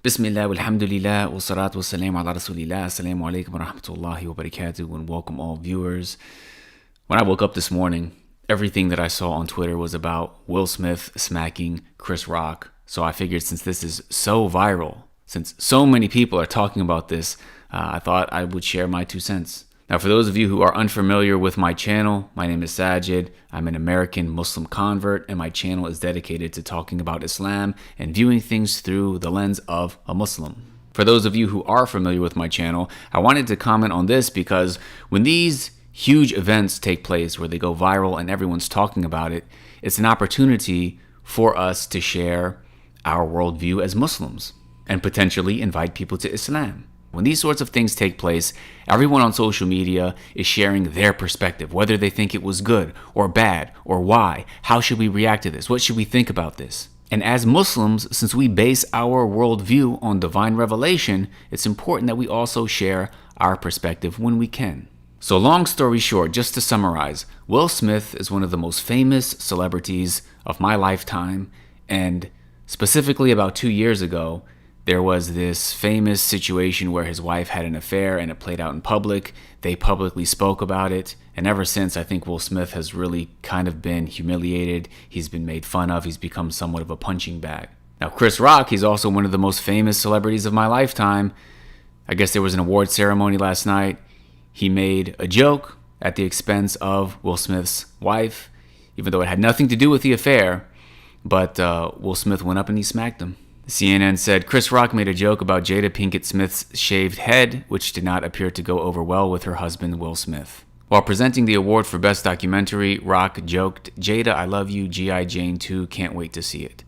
Bismillah, walhamdulillah, wa salatu wa salam ala rasulillah, assalamu alaikum wa rahmatullahi wa barakatuh, and welcome all viewers. When I woke up this morning, everything that I saw on Twitter was about Will Smith smacking Chris Rock. So I figured since this is so viral, since so many people are talking about this, I thought I would share my 2 cents. Now, for those of you who are unfamiliar with my channel, my name is Sajid. I'm an American Muslim convert, and my channel is dedicated to talking about Islam and viewing things through the lens of a Muslim. For those of you who are familiar with my channel, I wanted to comment on this because when these huge events take place where they go viral and everyone's talking about it, it's an opportunity for us to share our worldview as Muslims and potentially invite people to Islam. When these sorts of things take place, everyone on social media is sharing their perspective, whether they think it was good or bad or why. How should we react to this? What should we think about this? And as Muslims, since we base our worldview on divine revelation, it's important that we also share our perspective when we can. So long story short, just to summarize, Will Smith is one of the most famous celebrities of my lifetime, and specifically about 2 years ago, there was this famous situation where his wife had an affair and it played out in public. They publicly spoke about it. And ever since, I think Will Smith has really kind of been humiliated. He's been made fun of. He's become somewhat of a punching bag. Now, Chris Rock, he's also one of the most famous celebrities of my lifetime. I guess there was an award ceremony last night. He made a joke at the expense of Will Smith's wife, even though it had nothing to do with the affair. But Will Smith went up and he smacked him. CNN said Chris Rock made a joke about Jada Pinkett Smith's shaved head, which did not appear to go over well with her husband, Will Smith. While presenting the award for Best Documentary, Rock joked, "Jada, I love you, G.I. Jane 2, can't wait to see it."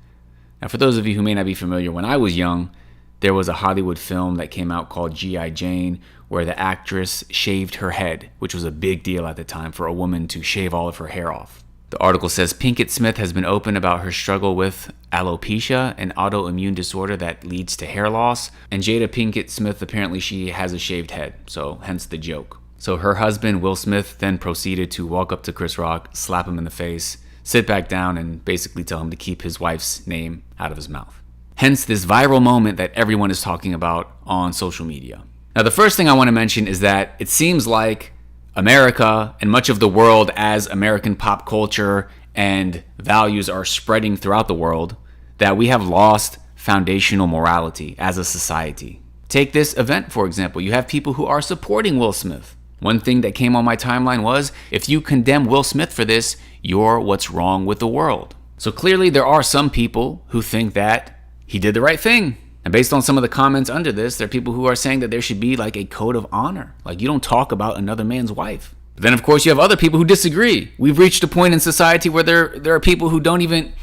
Now, for those of you who may not be familiar, when I was young, there was a Hollywood film that came out called G.I. Jane, where the actress shaved her head, which was a big deal at the time for a woman to shave all of her hair off. The article says Pinkett Smith has been open about her struggle with alopecia, an autoimmune disorder that leads to hair loss. And Jada Pinkett Smith, apparently she has a shaved head, so hence the joke. So her husband, Will Smith, then proceeded to walk up to Chris Rock, slap him in the face, sit back down, and basically tell him to keep his wife's name out of his mouth. Hence this viral moment that everyone is talking about on social media. Now, the first thing I want to mention is that it seems like America and much of the world, as American pop culture and values are spreading throughout the world, that we have lost foundational morality as a society. Take this event, for example. You have people who are supporting Will Smith. One thing that came on my timeline was, if you condemn Will Smith for this, you're what's wrong with the world. So clearly there are some people who think that he did the right thing. And based on some of the comments under this, there are people who are saying that there should be like a code of honor. Like, you don't talk about another man's wife. But then, of course, you have other people who disagree. We've reached a point in society where there are people who don't even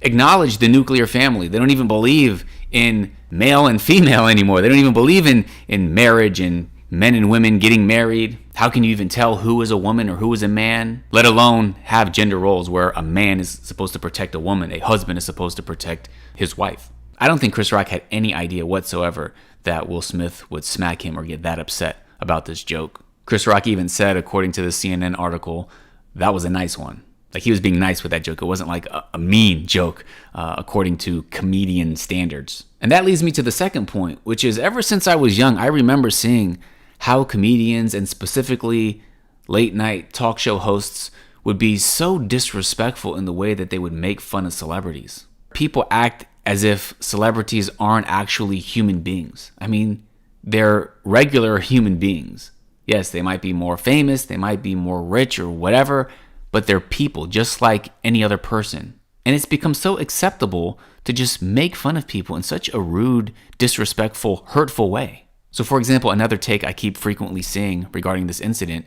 acknowledge the nuclear family. They don't even believe in male and female anymore. They don't even believe in marriage and men and women getting married. How can you even tell who is a woman or who is a man, let alone have gender roles where a man is supposed to protect a woman, a husband is supposed to protect his wife? I don't think Chris Rock had any idea whatsoever that Will Smith would smack him or get that upset about this joke. Chris Rock even said, according to the CNN article, that was a nice one. Like, he was being nice with that joke. It wasn't like a mean joke, according to comedian standards. And that leads me to the second point, which is, ever since I was young, I remember seeing how comedians, and specifically late night talk show hosts, would be so disrespectful in the way that they would make fun of celebrities. People act as if celebrities aren't actually human beings. I mean, they're regular human beings. Yes, they might be more famous, they might be more rich or whatever, but they're people just like any other person. And it's become so acceptable to just make fun of people in such a rude, disrespectful, hurtful way. So, for example, another take I keep frequently seeing regarding this incident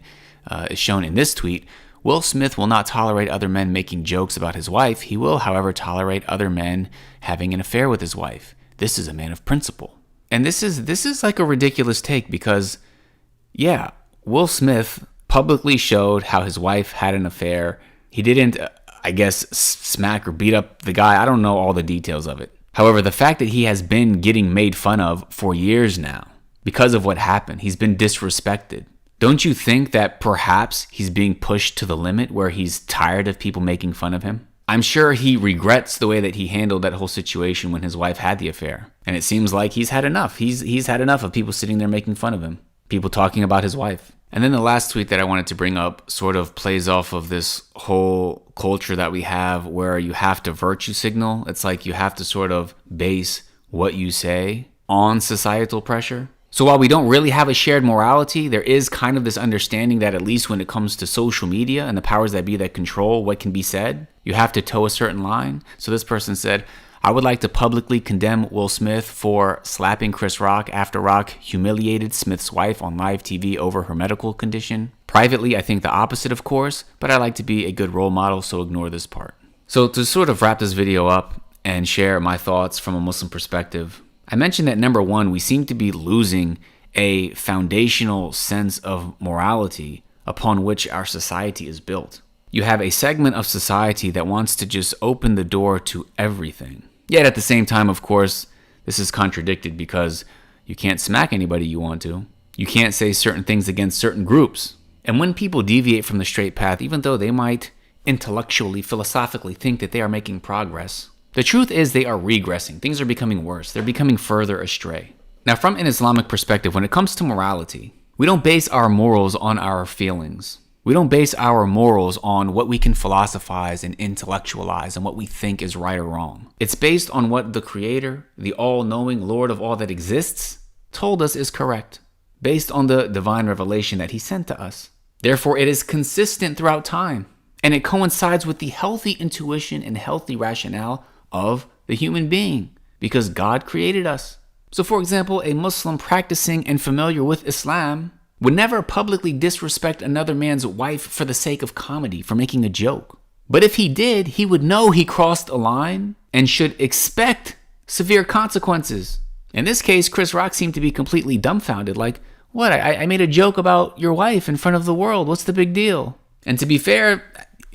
is shown in this tweet. Will Smith will not tolerate other men making jokes about his wife. He will, however, tolerate other men having an affair with his wife. This is a man of principle. And this is like a ridiculous take because, yeah, Will Smith publicly showed how his wife had an affair. He didn't, I guess, smack or beat up the guy. I don't know all the details of it. However, the fact that he has been getting made fun of for years now because of what happened, he's been disrespected. Don't you think that perhaps he's being pushed to the limit where he's tired of people making fun of him? I'm sure he regrets the way that he handled that whole situation when his wife had the affair. And it seems like he's had enough. He's had enough of people sitting there making fun of him, people talking about his wife. And then the last tweet that I wanted to bring up sort of plays off of this whole culture that we have where you have to virtue signal. It's like you have to sort of base what you say on societal pressure. So while we don't really have a shared morality, there is kind of this understanding that at least when it comes to social media and the powers that be that control what can be said, you have to toe a certain line. So this person said, I would like to publicly condemn Will Smith for slapping Chris Rock after Rock humiliated Smith's wife on live TV over her medical condition. Privately, I think the opposite, of course, but I like to be a good role model, so ignore this part. So to sort of wrap this video up and share my thoughts from a Muslim perspective, I mentioned that number one, we seem to be losing a foundational sense of morality upon which our society is built. You have a segment of society that wants to just open the door to everything. Yet at the same time, of course, this is contradicted because you can't smack anybody you want to. You can't say certain things against certain groups. And when people deviate from the straight path, even though they might intellectually, philosophically think that they are making progress, the truth is they are regressing. Things are becoming worse. They're becoming further astray. Now, from an Islamic perspective, when it comes to morality, we don't base our morals on our feelings. We don't base our morals on what we can philosophize and intellectualize and what we think is right or wrong. It's based on what the Creator, the all-knowing Lord of all that exists, told us is correct, based on the divine revelation that He sent to us. Therefore, it is consistent throughout time, and it coincides with the healthy intuition and healthy rationale of the human being, because God created us. So, for example, a Muslim practicing and familiar with Islam would never publicly disrespect another man's wife for the sake of comedy, for making a joke. But if he did, he would know he crossed a line and should expect severe consequences. In this case, Chris Rock seemed to be completely dumbfounded, like, what, I made a joke about your wife in front of the world, what's the big deal? And to be fair,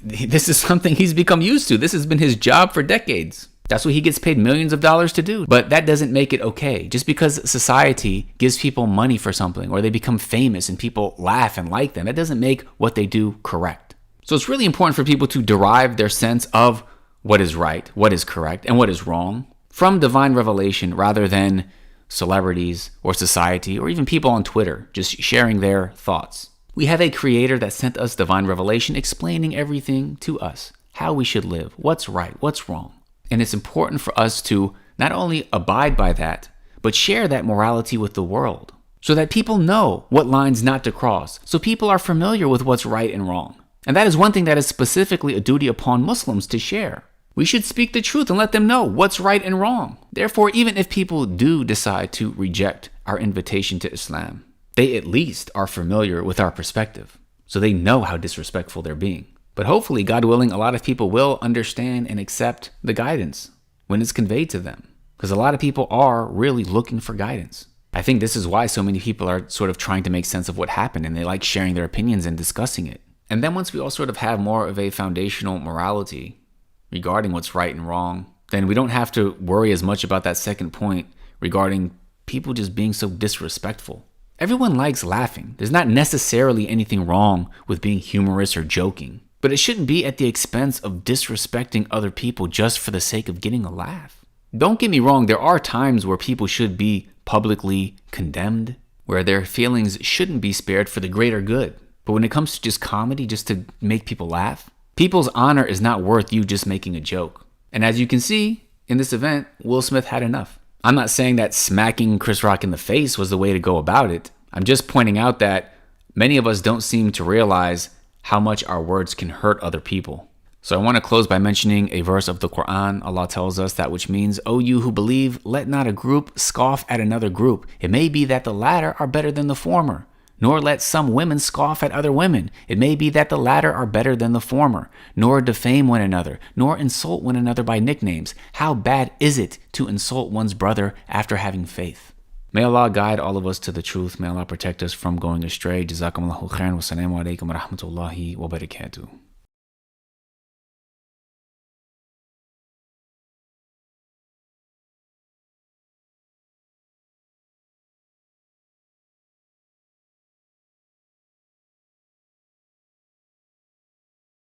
this is something he's become used to. This has been his job for decades. That's what he gets paid millions of dollars to do. But that doesn't make it okay. Just because society gives people money for something or they become famous and people laugh and like them, that doesn't make what they do correct. So it's really important for people to derive their sense of what is right, what is correct, and what is wrong from divine revelation rather than celebrities or society or even people on Twitter just sharing their thoughts. We have a Creator that sent us divine revelation explaining everything to us, how we should live, what's right, what's wrong. And it's important for us to not only abide by that, but share that morality with the world so that people know what lines not to cross, so people are familiar with what's right and wrong. And that is one thing that is specifically a duty upon Muslims to share. We should speak the truth and let them know what's right and wrong. Therefore, even if people do decide to reject our invitation to Islam, they at least are familiar with our perspective, so they know how disrespectful they're being. But hopefully, God willing, a lot of people will understand and accept the guidance when it's conveyed to them. Because a lot of people are really looking for guidance. I think this is why so many people are sort of trying to make sense of what happened and they like sharing their opinions and discussing it. And then once we all sort of have more of a foundational morality regarding what's right and wrong, then we don't have to worry as much about that second point regarding people just being so disrespectful. Everyone likes laughing. There's not necessarily anything wrong with being humorous or joking. But it shouldn't be at the expense of disrespecting other people just for the sake of getting a laugh. Don't get me wrong, there are times where people should be publicly condemned, where their feelings shouldn't be spared for the greater good. But when it comes to just comedy, just to make people laugh, people's honor is not worth you just making a joke. And as you can see, in this event, Will Smith had enough. I'm not saying that smacking Chris Rock in the face was the way to go about it. I'm just pointing out that many of us don't seem to realize how much our words can hurt other people. So I want to close by mentioning a verse of the Quran. Allah tells us that, which means, O you who believe, let not a group scoff at another group. It may be that the latter are better than the former. Nor let some women scoff at other women. It may be that the latter are better than the former. Nor defame one another, nor insult one another by nicknames. How bad is it to insult one's brother after having faith? May Allah guide all of us to the truth. May Allah protect us from going astray. Jazakumullahu khairan. Wassalamu alaikum wa rahmatullahi wa barakatuh.